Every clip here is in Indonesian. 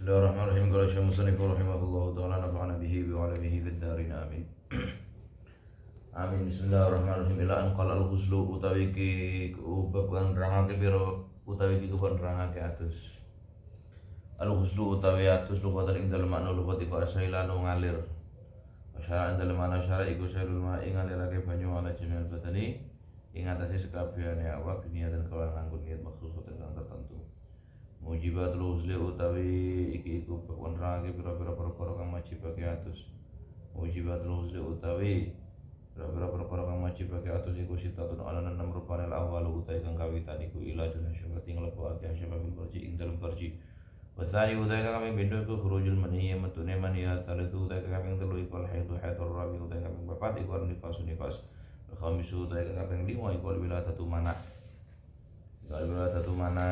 Bismillahirrahmanirrahim. Qala Syekh Musannif rahimahullahu taala nafa'ana bihi wa ala bihi fid darin amin. Amin. Bismillahirrahmanirrahim. Ila an qala al-ghuslu utawi ki bab kang nerangake pira utawi ki kang nerangake atus. Al-ghuslu utawi atus lughatan ing dalem makna lughat iku asailanu ngalir. Masyara ing dalem makna syara iku sailul ma'i ngalirake banyu ala jami'al badani ing atase sekabehane awak biniatan kawan nganggo niat maksusatan kang tertentu. Mujibatul ghusli utawi iki iku penerangake pira-pira perkara kang wajibake atus. Mujibatul ghusli utawi pira-pira perkara kang wajibake atus iku sitatun ana 6 rupane awal utawi kang kawitan iku ilajun syabati nglebokake syababil farji ing dalem farji. Wasani utawi kang kaping pindho iku khurujul mani metune mani salisu utawi kang kaping telu iku al-haidul haidul rabi utawi kaping papat iku nifasun nifas. Khamisu utawi kang kaping 5 iku wiladatu mana. Kalau satu mana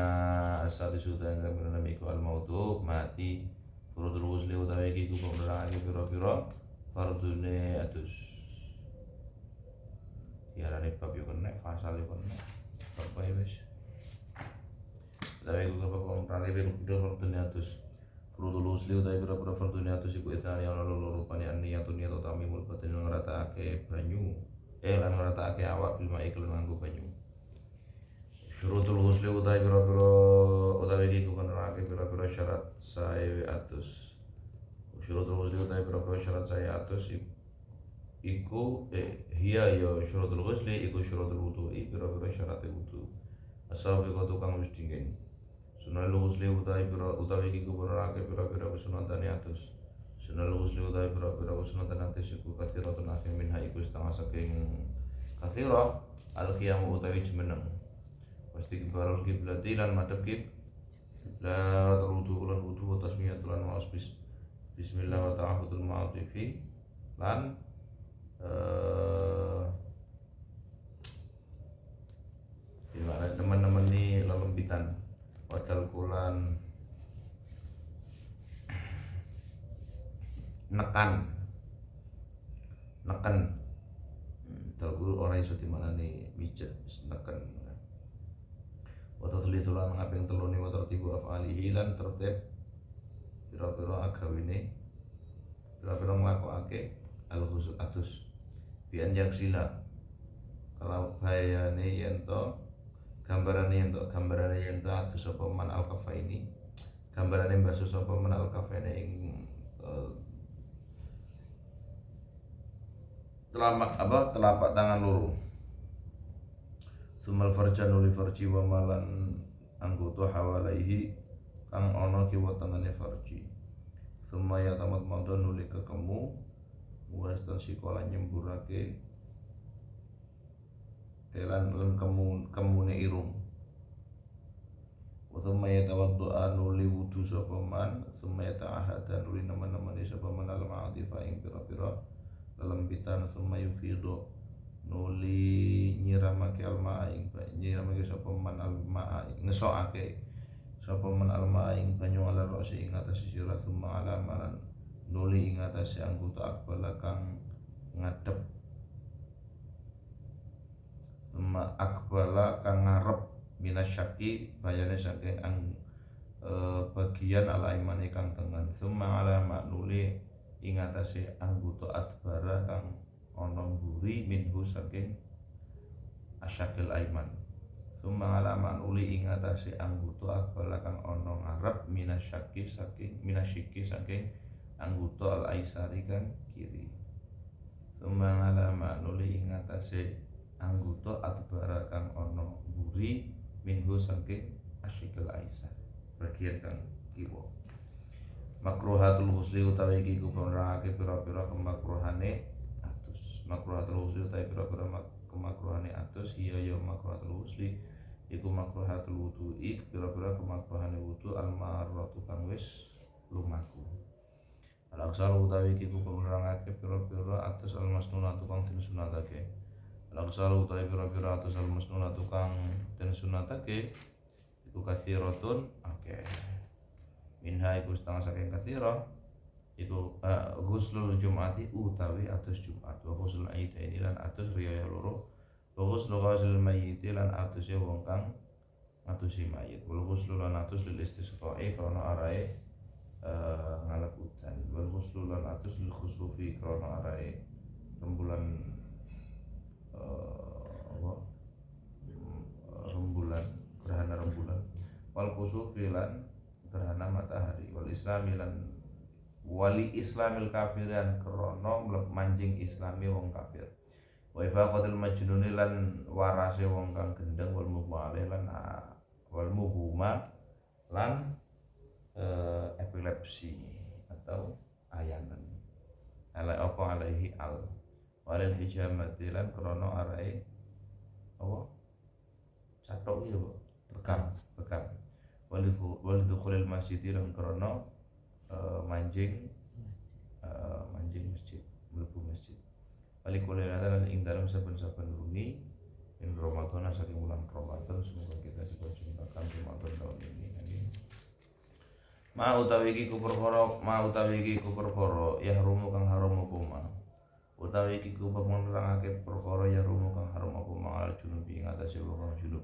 asal disuruh yang kami dalam iku al mautu mati fardul ghusli utawi iki ku nerangake pira-pira fardune atus. Diarani bab yo kena pasal yo kena. Apa ya wis. Utawi iku bab nerangake pira-pira fardune atus. Fardul ghusli utawi pira-pira fardune atus iku isane ana loro rupane niyatun niyat utami mulbatin ngratake banyu. Lan ngratake awak bil ma'i kelan nganggo banyu. Syurutul ghusli utawi pira-pira utawi iki ku nerangake pira-pira syarat sae atus. Syurutul ghusli utawi pira-pira syarat sae atus iku hiya ya syurutul ghusli iku syurutul wudu'i pira-pira syarat wudu. Asal iku tukang wis dingin. Sunnatul ghusli utawi iki ku nerangake pira-pira sunatan atus. Sunnatul ghusli utawi pira-pira sunatan atus iku kathiratun akeh minha iku setengah saking kathira al-qiyam utawi jumeneng. Pasti kibarul kiblati lan madhep kiblat wudu lan wudu wa tasmiyatul lan maus bismillah wa ta'ahudul ma'atifi lan gimana teman-teman ini lelembitan wadal kulan nekan dalguru orang iso dimana nih mijet nekan Wato tulisulan ngaping teluni wato tibu af'alihi lan tertib pira-pira agawine pira-pira nglakokake al-ghusl atus bian yaksila kalau bayane yen to gambarane yen to atus apa man al-kafaini gambarane mbasuh sapa man al-kafaini ing telapak tangan loro. Sumal farjan uli farji wa malan anggota hawalaihi kang ana kiwa tengene farji. Sumaya tamat madon nuli kekemu wastan sikola nyemburake elan kemune irung. Sumaya tawaddoa nuli wudu sapa man, sumaya ta'ahada nuli nemen-nemeni sapa man al-ma'atifa ing pira-pira lelembitan sumaya fido nuli nyiramake alma ing nyiramake sapa man alma ngesokake sapa man alma ing banyu ala rosi ing atas sirah summa ala malan nuli ing atas anggota akbala kang ngadep summa akbala kang ngarep minasyaki bayane saking bagian ala imane kang tengen summa ala nuli ing atase anggota adbara kang ana mburi minhu saking asyakil aiman summa alaman uli ing atase anggota akbala kang ana ngarep minasyaki saking anggota al aisari kang kiri summa alaman uli ing atase anggota adbara kang ana mburi minhu saking asyakil aisar bagian kang kiwa. Makruhatul ghusli utawi iki ku nerangake pira-pira kemakruhane makruhatul ghusli utawi pira-pira kemakruhane atus iya ya makruhatul ghusli iku makruhatul wudu'i pira-pira kemakruhane wudu al-marratu kang wis lumaku. Al-aksal utawi iki ku nerangake pira-pira atus al-masnunatu kang den sunatake. Al-aksal utawi pira-pira atus al-masnunatu kang den sunatake iku kathiratun akeh. Minha iku setengah saking kathira iku ghuslul jum'ati utawi atus Jumat wa ghuslul aidaini lan atus riyaya loro wa ghuslu ghazil mayyit lan atus wong kang atusi mayit wal ghuslu lan atus lil istisqa'i krana arae ngalap udan. Wal khuslu lan atus lil khusrufi krana arae rembulan apa rembulan gerhana rembulan. Wal khusufi lan gerhana matahari. Wal islami lan wali islamil kafiran krana manjing islami wong kafir. Wa ifaqatil majnuni lan warase wong kang gendeng. Wal mughmalih lan wal mughuma lan epilepsi atau ayanan. Ala apa alaihi al walil hijamati lan krana arae apa catok ya bekam wal dukhulil masjid lan krana manjing masjid mlebu masjid wali kulilatan ing dalam saben-saben runi in Ramadan saking bulan Ramadan. Semoga kita diperjumpakan Ramadan tahun ini. Amin. Ma utawi iki ku perkara ya rumu kang haram apa ma utawi iki ku menerangake perkara ya rumu kang haram apa ma al junubi ing atase wong kang junub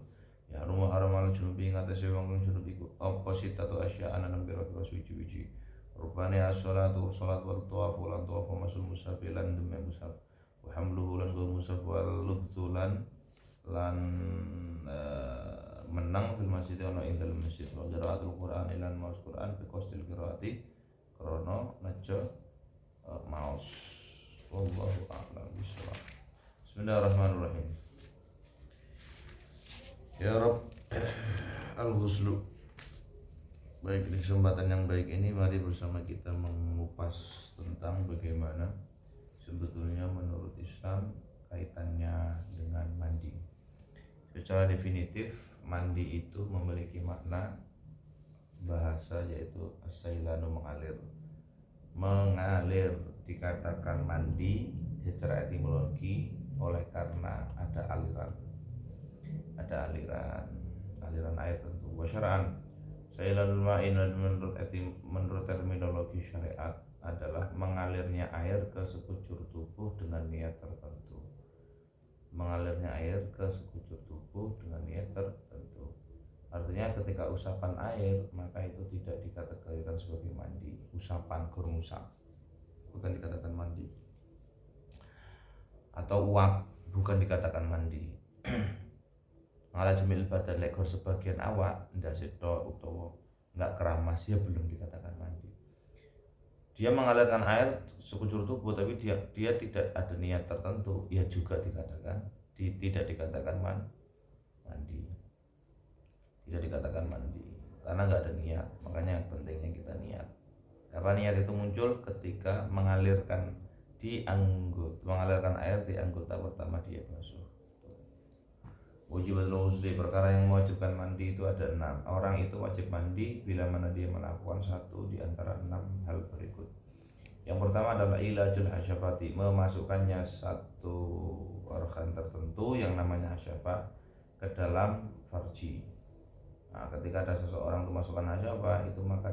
ya rumu haram al junubi ing atase wong kang junub iku apa sitatu asya ana nembira suci-suci rupane as-shalatu salat wa tawaf lan tawaf masul mushaf lan deme mushaf wa hamluhu lan go mushaf wal lubtu lan menang fil masjid ana ing dalem masjid wa qiraatul Qur'an lan maos Qur'an bi qasdil qiraati krana naja maos. Wallahu a'lam bishawab. Bismillahirrahmanirrahim. Ya Rabb al-ghuslu. Baik, di kesempatan yang baik ini mari bersama kita mengupas tentang bagaimana sebetulnya menurut Islam kaitannya dengan mandi. Secara definitif, mandi itu memiliki makna bahasa yaitu as-sailanu mengalir dikatakan mandi secara etimologi oleh karena ada aliran air tentu. Wa syar'an sailanul ma'in menurut terminologi syariat adalah mengalirnya air ke sekujur tubuh dengan niat tertentu. Mengalirnya air ke sekujur tubuh dengan niat tertentu. Artinya ketika usapan air maka itu tidak dikategorikan sebagai mandi. Usapan gurmusap bukan dikatakan mandi. Atau uap bukan dikatakan mandi. Ala jemil badan lekor sebagian awak ndak sedo utawa enggak keramas ya belum dikatakan mandi. Dia mengalirkan air sekujur tubuh tapi dia tidak ada niat tertentu, ya juga dikatakan tidak dikatakan mandi. Tidak dikatakan mandi karena enggak ada niat. Makanya pentingnya kita niat. Karena niat itu muncul ketika mengalirkan air di anggota pertama dia basuh. Wajibatul ghusli, perkara yang mewajibkan mandi itu ada 6. Orang itu wajib mandi bila mana dia melakukan satu di antara 6 hal berikut. Yang pertama adalah ilajul hasyafati, memasukkannya satu organ tertentu yang namanya hasyafah ke dalam farji. Nah, ketika ada seseorang memasukkan hasyafah itu maka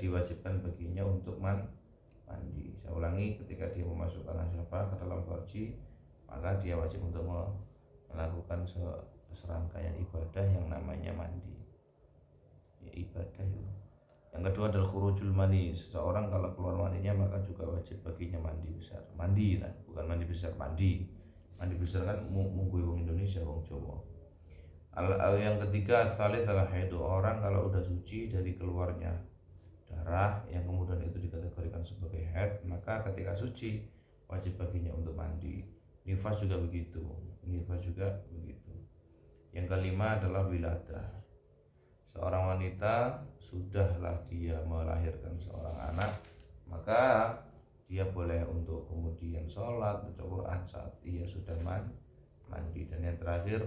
diwajibkan baginya untuk mandi. Saya ulangi, ketika dia memasukkan hasyafah ke dalam farji maka dia wajib untuk melakukan serangkaian ibadah yang namanya mandi. Ya, ibadah itu. Yang kedua adalah khurujul mani. Seseorang kalau keluar mandinya maka juga wajib baginya mandi besar. Mandi lah, bukan mandi besar, mandi. Mandi besar kan mungguh wong Indonesia, wong Jawa. Yang ketiga salis adalah haidu. Orang kalau udah suci dari keluarnya darah yang kemudian itu dikategorikan sebagai haid, maka ketika suci wajib baginya untuk mandi. Nifas juga begitu. Yang kelima adalah wiladah. Seorang wanita sudahlah dia melahirkan seorang anak, maka dia boleh untuk kemudian sholat, baca Quran saat ia sudah mandi. Dan yang terakhir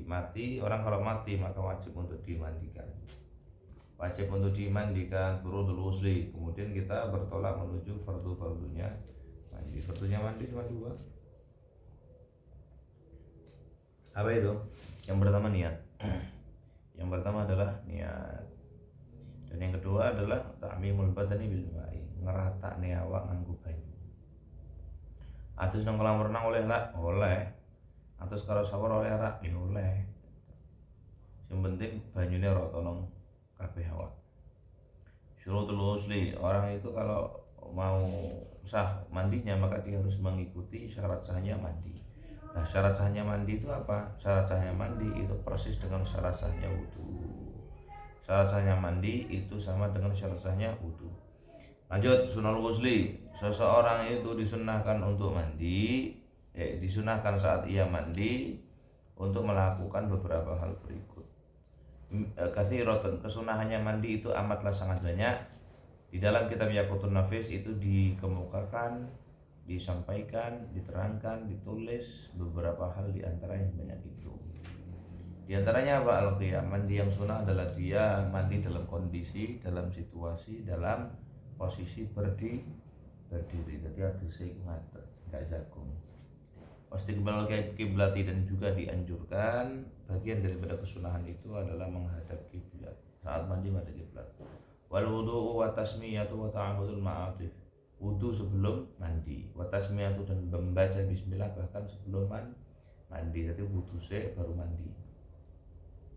mati. Orang kalau mati maka wajib untuk dimandikan. Furudul ghusli. Kemudian kita bertolak menuju fardu-fardunya mandi. Fardunya mandi cuma 2. Apa itu? Yang pertama niat. Yang pertama adalah niat. Dan yang kedua adalah ta'mimul badani bil ma'i, ngeratakne awak nganggo banyu. Atus nang kolam renang oleh lah, oleh. Atus karo shower oleh rak, ya oleh. Yang penting banyune rata nang kabeh awak. Syurutul husli, orang itu kalau mau sah mandinya maka dia harus mengikuti syarat sahnya mandi. Nah, syarat sahnya mandi itu apa? Syarat sahnya mandi itu persis dengan syarat sahnya wudhu. Syarat sahnya mandi itu sama dengan syarat sahnya wudhu. Lanjut, sunnah ghusli. Seseorang itu disunahkan untuk mandi, disunahkan saat ia mandi untuk melakukan beberapa hal berikut. Katsiratun, kesunahannya mandi itu amatlah sangat banyak. Di dalam kitab Yaqutun Nafis itu dikemukakan, disampaikan, diterangkan, ditulis beberapa hal di antara yang banyak itu. Di antaranya apa? Al-qiyam, mandi yang sunnah adalah dia mandi dalam kondisi, dalam situasi, dalam posisi berdiri. Jadi hadis ngaten, enggak jagung. Istiqbal kiblati, dan juga dianjurkan bagian daripada kesunahan itu adalah menghadap kiblat. Saat mandi menghadap kiblat. Wal wudu wa tasmiyatu wa ta'ahudul ma'atif. Wudu sebelum mandi, wa tasmiyatu, dan membaca bismillah bahkan sebelum mandi. Jadi wudu baru mandi.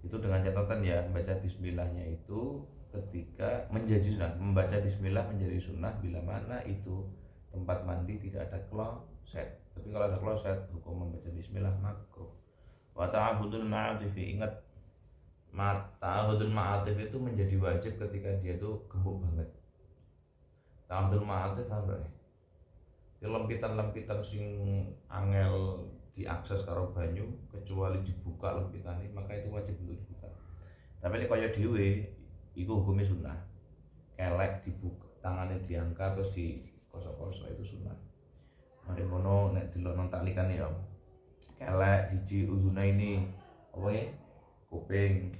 Itu dengan catatan ya, membaca bismillahnya itu ketika menjadi sunnah. Membaca bismillah menjadi sunnah bila mana itu tempat mandi tidak ada kloset. Tapi kalau ada kloset, hukum membaca bismillah makruh. Wa ta'ahudul ma'atif, ingat ta'ahudul ma'atif itu menjadi wajib ketika dia itu gemuk banget. Ta'ahudul ma'atif apa ya? Lempitan-lempitan sing angel diakses karo banyu, kecuali dibuka lempitane maka itu wajib untuk dibuka. Tapi ini kaya dhewe iku hukumnya sunnah. Kelek dibuka, tangannya diangkat terus dikosok-kosok itu sunnah. Mari ngono nek dilono taklikan ya. Kelek siji uduna ini apa ya? Kuping.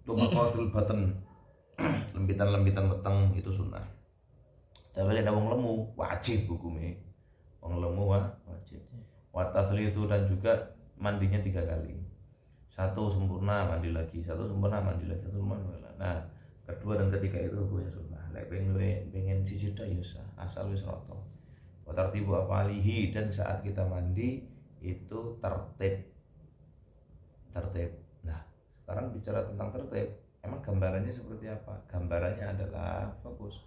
Tumakatul batan. Lempitan-lempitan weteng itu sunnah. Tapi nek wong lemu wajib hukumnya. Wong lemu wajib. Wa taslisu, dan juga mandinya 3 kali. 1 sempurna mandi lagi, 1 sempurna mandi lagi, 1 sempurna. Nah, kedua dan ketiga itu hukumnya sunnah. Nek pengen siji tok ya asal wis rata. Wa tartibu afalihi, dan saat kita mandi itu tertib. Nah, sekarang bicara tentang tertib, emang gambarannya seperti apa? Gambarannya adalah fokus.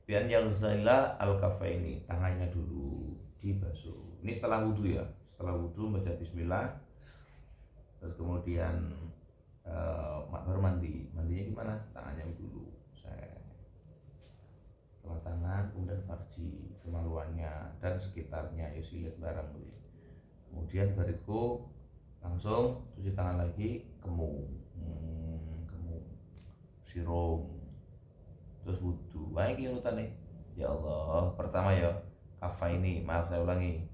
Bian yaghsala al-kafaini, tangannya dulu dibasuh. Ini setelah wudhu ya. Setelah wudhu baca bismillah, terus kemudian baru mandi. Mandinya gimana? Tangannya dulu. Setelah tangan, kemudian farji, kemaluannya dan sekitarnya, ya lihat barang dulu. Kemudian baritku langsung cuci tangan lagi, kemu, sirung, terus wudhu. Baik ya urutannya. Ya Allah, pertama ya kafa ini, maaf saya ulangi.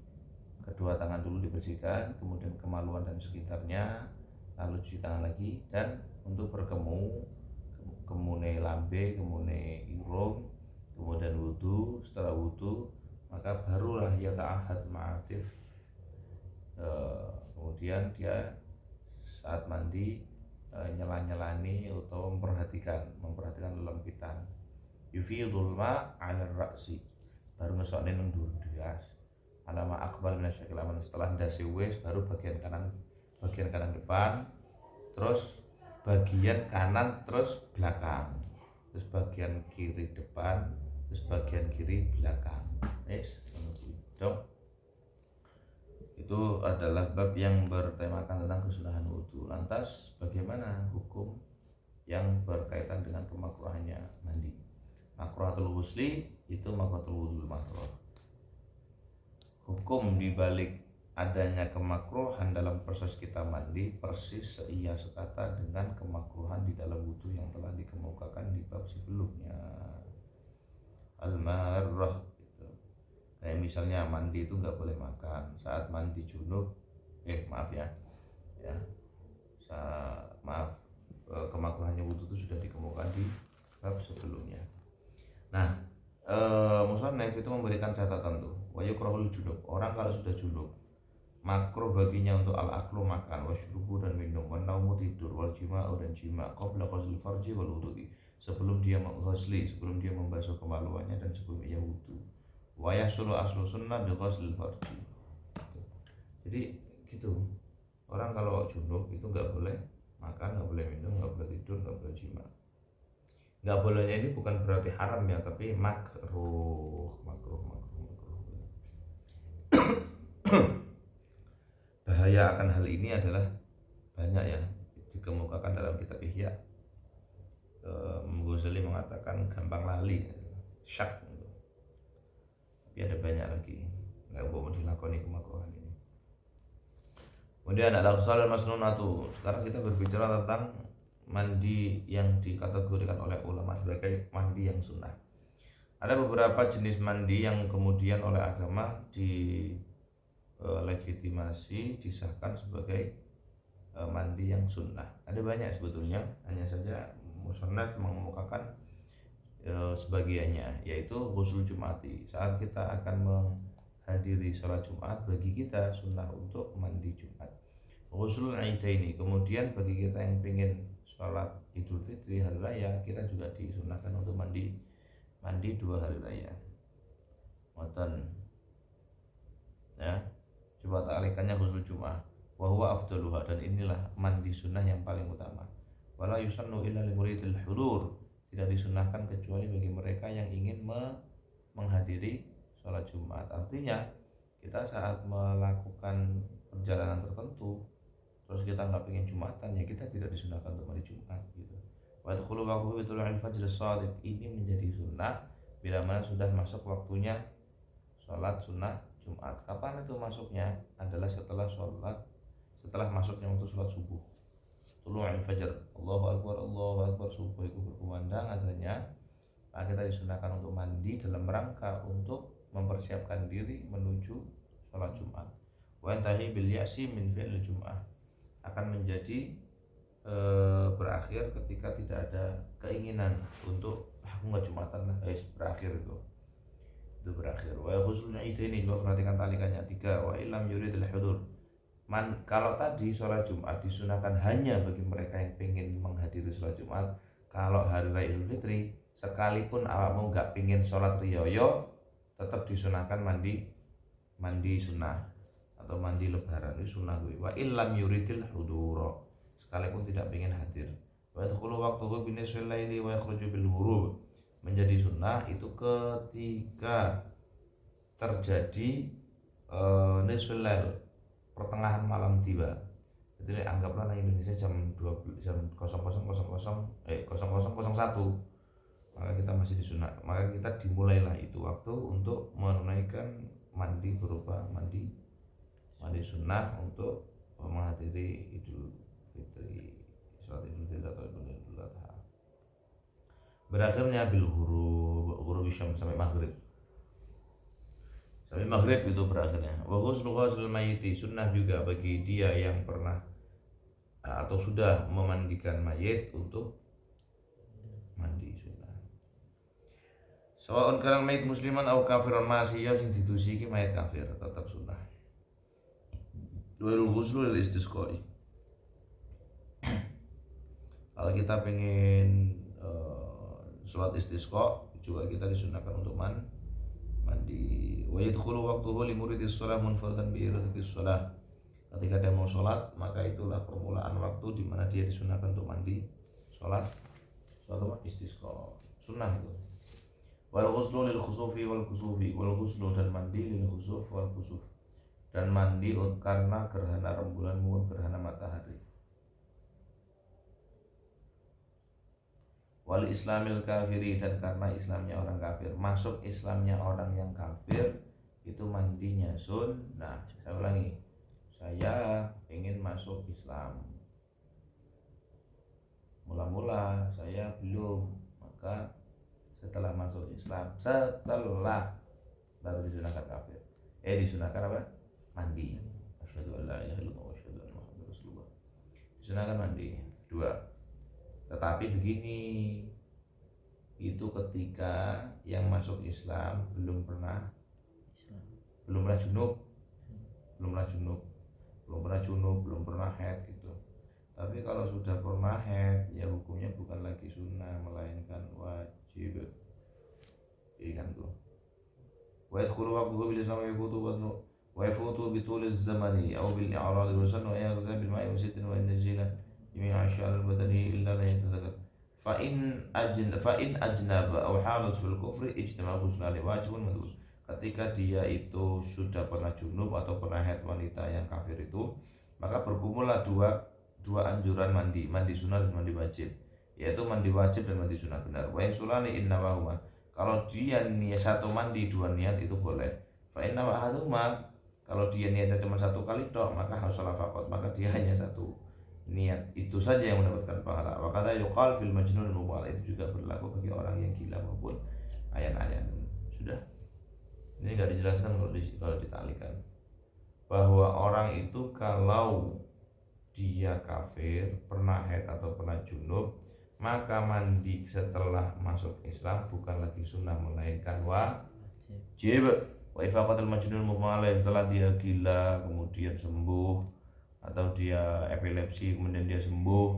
Kedua tangan dulu dibersihkan, kemudian kemaluan dan sekitarnya, lalu cuci tangan lagi, dan untuk berkemu, kemune lambe, kemune irung, kemudian wudhu. Setelah wudhu maka barulah ya ta'ahad ma'atif. Kemudian dia saat mandi nyela-nyelani atau memperhatikan lempitan. Yufidul ma 'ala ra'si, baru ngesokne nang dhuwur ndas. Alama akbar minasyakil aman, setelah ndase wis baru bagian kanan depan, terus bagian kanan, terus belakang, terus bagian kiri depan, terus bagian kiri belakang. Wis dong. Itu adalah bab yang bertemakan tentang kesunahan wudhu. Lantas bagaimana hukum yang berkaitan dengan kemakruhannya mandi? Makruhatul ghusli itu makruhatul wudhu makruh. Hukum dibalik adanya kemakruhan dalam proses kita mandi persis seia sekata dengan kemakruhan di dalam wudhu yang telah dikemukakan di bab sebelumnya. Al-marrah gitu. Kayak misalnya mandi itu nggak boleh makan. Saat mandi junub, kemakruhannya wudhu itu sudah dikemukakan di bab sebelumnya. Nah, musannaf itu memberikan catatan tuh. Wa yukrahul junub, orang kalau sudah junub makruh baginya untuk al-aklu makan, wasyrubu dan minum, wan naumu tidur, wal jima'u dan jima', qabla ghusl farji wal wudu'i, sebelum dia membasuh kemaluannya dan sebelum ia wudu. Wa yahsulu aslu sunnah bi ghusl farji. Jadi gitu. Orang kalau junub itu enggak boleh makan, enggak boleh minum, enggak boleh tidur, enggak boleh jima'. Nggak bolehnya ini bukan berarti haram ya, tapi makruh, makruh, makruh, makruh. Bahaya akan hal ini adalah banyak ya, dikemukakan dalam kitab Ihya. Ghazali mengatakan gampang lali, syak, tapi ada banyak lagi nggak mau dilakoni kemakruhan ini. Kemudian ada al-ghusl al-masnunatu. Sekarang kita berbicara tentang mandi yang dikategorikan oleh ulama sebagai mandi yang sunnah. Ada beberapa jenis mandi yang kemudian oleh agama legitimasi disahkan sebagai mandi yang sunnah. Ada banyak sebetulnya, hanya saja musannaf mengemukakan sebagiannya, yaitu ghusl jumati. Saat kita akan menghadiri sholat Jumat, bagi kita sunnah untuk mandi Jumat. Ghusl aidaini, kemudian bagi kita yang ingin sholat Idul Fitri hari raya, kita juga disunahkan untuk mandi 2 hari raya. Ngoten ya, coba tak alikannya ghusl Jumat, wa huwa afdaluha, dan inilah mandi sunnah yang paling utama. Wala yusannu illa li muridil hudur, tidak disunahkan kecuali bagi mereka yang ingin menghadiri sholat Jumat. Artinya kita saat melakukan perjalanan tertentu terus kita nggak pengen Jumatan, ya kita tidak disunahkan untuk mandi Jumat gitu. Wa yadkhulu waqtuhu bi tulu'il fajr as-shadiq, ini menjadi sunnah bila mana sudah masuk waktunya sholat sunnah Jumat. Kapan itu masuknya? Adalah setelah masuknya waktu sholat subuh. Tulu'il fajr, Allahu Akbar, subuh itu berkumandang adanya, maka kita disunahkan untuk mandi dalam rangka untuk mempersiapkan diri menuju sholat Jumat. Wa yantahi bil ya'si min fi'l Jum'ah, akan menjadi berakhir ketika tidak ada keinginan untuk aku nggak Jumatan lah, berakhir itu berakhir. Wa khususnya ini juga perhatikan talikannya 3, wa illam yuridil hudur. Kalau tadi sholat Jumat disunahkan hanya bagi mereka yang ingin menghadiri sholat Jumat. Kalau hari raya Idul Fitri, sekalipun awakmu nggak ingin sholat riyoyo, tetap disunahkan mandi sunnah atau mandi lebaran, itu sunnah gue. Wa illam yuridil huduro, sekalipun tidak ingin hadir. Wa yadkhulu waqtuhu bi nisfil laili wa yakhruju bil ghurub, menjadi sunnah itu ketika terjadi nisfil lail, pertengahan malam tiba. Jadi anggaplah di Indonesia jam 00.01, maka kita masih disunat, maka kita dimulailah itu waktu untuk menunaikan mandi berupa mandi sunnah untuk menghadiri Idul Fitri, sholat Idul Fitri atau Idul Adha. Berakhirnya bil ghurub syams, sampai maghrib itu berakhirnya. Wa ghusl mayyiti, sunnah juga bagi dia yang pernah atau sudah memandikan mayit untuk mandi sunnah. Sawa'un kana mayit musliman atau kafiran, masih ya sing ditusi iki mayit kafir, tetap sunnah. Wal ghusl lil istisqa, kalau kita pengen sholat istisqa juga kita disunahkan untuk mandi. Wa yadkhulu waqtuhu li muridis shalah munfaridan bi iradatis shalah, ketika dia mau sholat maka itulah permulaan waktu di mana dia disunahkan untuk mandi sholat istisqa, sunnah itu. Wal ghuslu lil khusufi wal kusufi, wal ghuslu, dan mandi lil khusuf wal kusuf, dan mandi karena gerhana rembulan maupun gerhana matahari. Wal islamil kafiri, dan karena Islamnya orang kafir. Masuk Islamnya orang yang kafir itu mandinya sunnah. Saya ulangi, saya ingin masuk Islam, mula-mula saya belum, maka setelah masuk Islam, baru disunahkan kafir. Disunahkan apa? Mandi. Asyhadu an la ilaha illallah wa asyhadu anna muhammadar rasulullah. Disunahkan mandi. 2. Tetapi begini, itu ketika yang masuk Islam belum pernah junub, belum pernah haid gitu. Tapi kalau sudah pernah haid, ya hukumnya bukan lagi sunnah melainkan wajib. Ikan tuh. Wa yadkhulu waqtuhu bil islam wa yafutu bi tul az-zamani aw bil i'rad wa sanna yaghza bil ma'i wa sittin wa an-najila jami'a ash'al al-badani illa la yatadhakkar Fa in ajnaba aw halas fil kufri ijtama ghuslani wajibun madhur. Ketika dia itu sudah pernah junub atau pernah haid wanita yang kafir itu, maka berkumpullah dua anjuran mandi sunnah dan mandi wajib, yaitu mandi wajib dan mandi sunnah benar. Wa yasulani inna wahuma, kalau dia niat satu mandi dua niat itu boleh. Fa inna wahaduma, kalau dia niatnya cuma satu kali tok, maka hausala faqat, maka dia hanya satu niat itu saja yang mendapatkan pahala. Wa kadza yuqal fil majnun mubal, itu juga berlaku bagi orang yang gila maupun ayan-ayan. Sudah, ini nggak dijelaskan kalau ditalikan bahwa orang itu kalau dia kafir, pernah haid atau pernah junub, maka mandi setelah masuk Islam bukan lagi sunnah melainkan wajib. Wa ifaqatul majnun mumalai, setelah dia gila kemudian sembuh, atau dia epilepsi kemudian dia sembuh,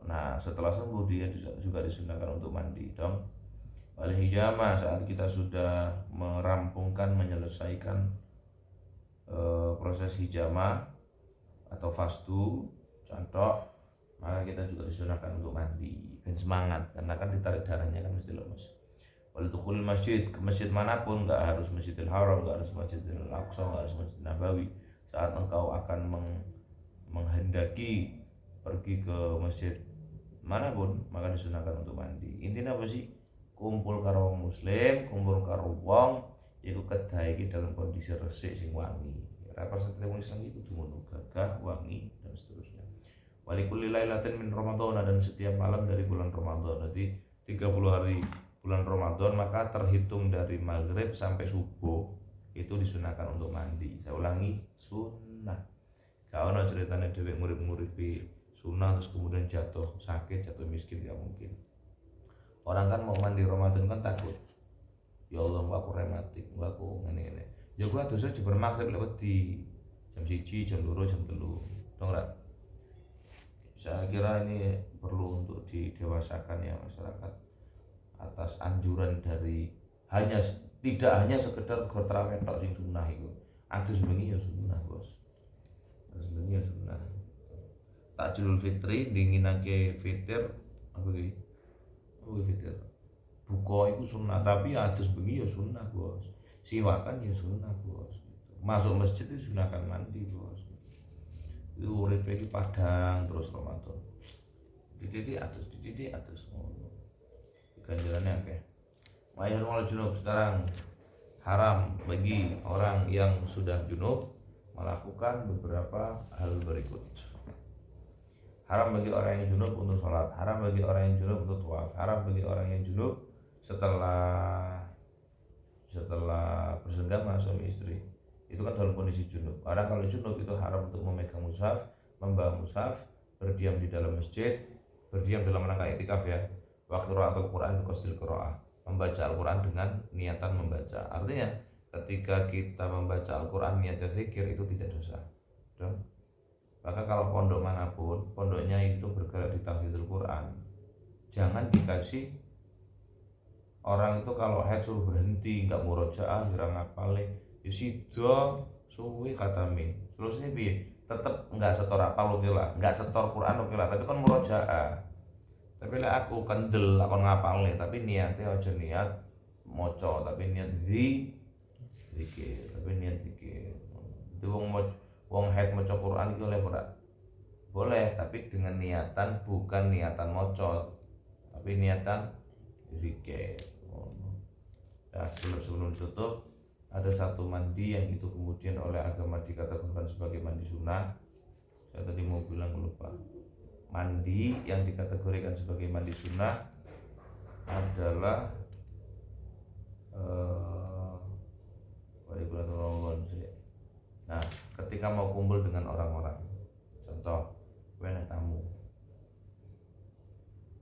nah setelah sembuh dia juga disunahkan untuk mandi dong. Wal hijama, saat kita sudah merampungkan menyelesaikan proses hijama atau fastu cantok, maka kita juga disunahkan untuk mandi dan semangat, karena kan ditarik darahnya kan mesti lemes. Wal dukhul masjid, ke masjid manapun, enggak harus Masjidil Haram, enggak harus Masjidil Aqsa, enggak harus Masjid Nabawi. Saat engkau akan menghendaki pergi ke masjid manapun, maka disunahkan untuk mandi. Intinya apa sih? Kumpul karo wong muslim, kumpul karo wong iku kedai iki dalam kondisi resik sing wangi. Representatif Islam itu kudu gagah, wangi dan seterusnya. Walikulli lailatin min Ramadan, dan setiap malam dari bulan Ramadan. Jadi 30 hari bulan Ramadan, maka terhitung dari maghrib sampai subuh itu disunahkan untuk mandi. Saya ulangi, sunnah. Gak ono ceritanya dhewek ngurip-nguripi sunnah terus kemudian jatuh sakit, jatuh miskin, gak mungkin. Orang kan mau mandi Ramadan kan takut, ya Allah aku rematik, aku ngene-ngene. Ya gua dosa jember maghrib lewat di jam 1, jam 2, jam 3. Dong ra. Saya kira ini perlu untuk didewasakan ya masyarakat atas anjuran dari tidak hanya sekedar tarawih tok sing sunnah itu. Adus bengi ya sunnah, Bos. Adus bengi ya sunnah. Takjilul fitri dinginake fitir apa iki? Oh fitir. Buka itu sunnah, tapi adus bengi ya sunnah, Bos. Siwakan ya sunnah, Bos. Masuk masjid itu sunahkan mandi, Bos. Itu urip iki padang terus Ramadan. Dididik atus ngono. Ganjarannya akeh. Mayar mal junub, sekarang haram bagi orang yang sudah junub melakukan beberapa hal berikut. Haram bagi orang yang junub untuk sholat, haram bagi orang yang junub untuk tawaf, haram bagi orang yang junub setelah bersenggama suami istri. Itu kan dalam kondisi junub. Orang kalau junub itu haram untuk memegang mushaf, membawa mushaf, berdiam di dalam masjid, berdiam dalam rangka iktikaf ya. Wa qiraatul Quran bi qasdil qiraah, membaca Al-Quran dengan niatan membaca. Artinya ketika kita membaca Al-Quran niatnya zikir itu tidak dosa. Dong. Maka kalau pondok manapun, pondoknya itu bergerak di tahfidzul Quran, jangan dikasih orang itu kalau haid suruh berhenti, enggak murojaah, ora ngapale. Ya sida suwe katame. Terus ini piye? Tetep enggak setor apal oke lah, enggak setor Quran oke lah, tapi kan murojaah. Tapi lek aku kendel aku ngapalne, tapi niatnya aja niat maca, tapi niat zikir, tapi niat zikir. Itu wong haid maca Quran itu boleh, tapi dengan niatan bukan niatan maca, tapi niatan zikir. Nah, sebelum tutup, ada satu mandi yang itu kemudian oleh agama dikategorikan sebagai mandi sunnah. Saya tadi mau bilang lupa. Mandi yang dikategorikan sebagai mandi sunnah adalah nah, ketika mau kumpul dengan orang-orang, contoh kowe nek tamu,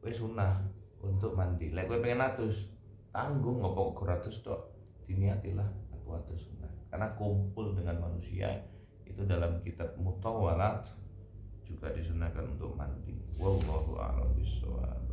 kowe sunnah untuk mandi. Lek kowe pengen atus, tanggung ngopo kok atus tok, diniatilah aku atus sunnah. Karena kumpul dengan manusia itu dalam kitab Mutawalat juga disunahkan untuk mandi. Wallahu a'lam bishawab.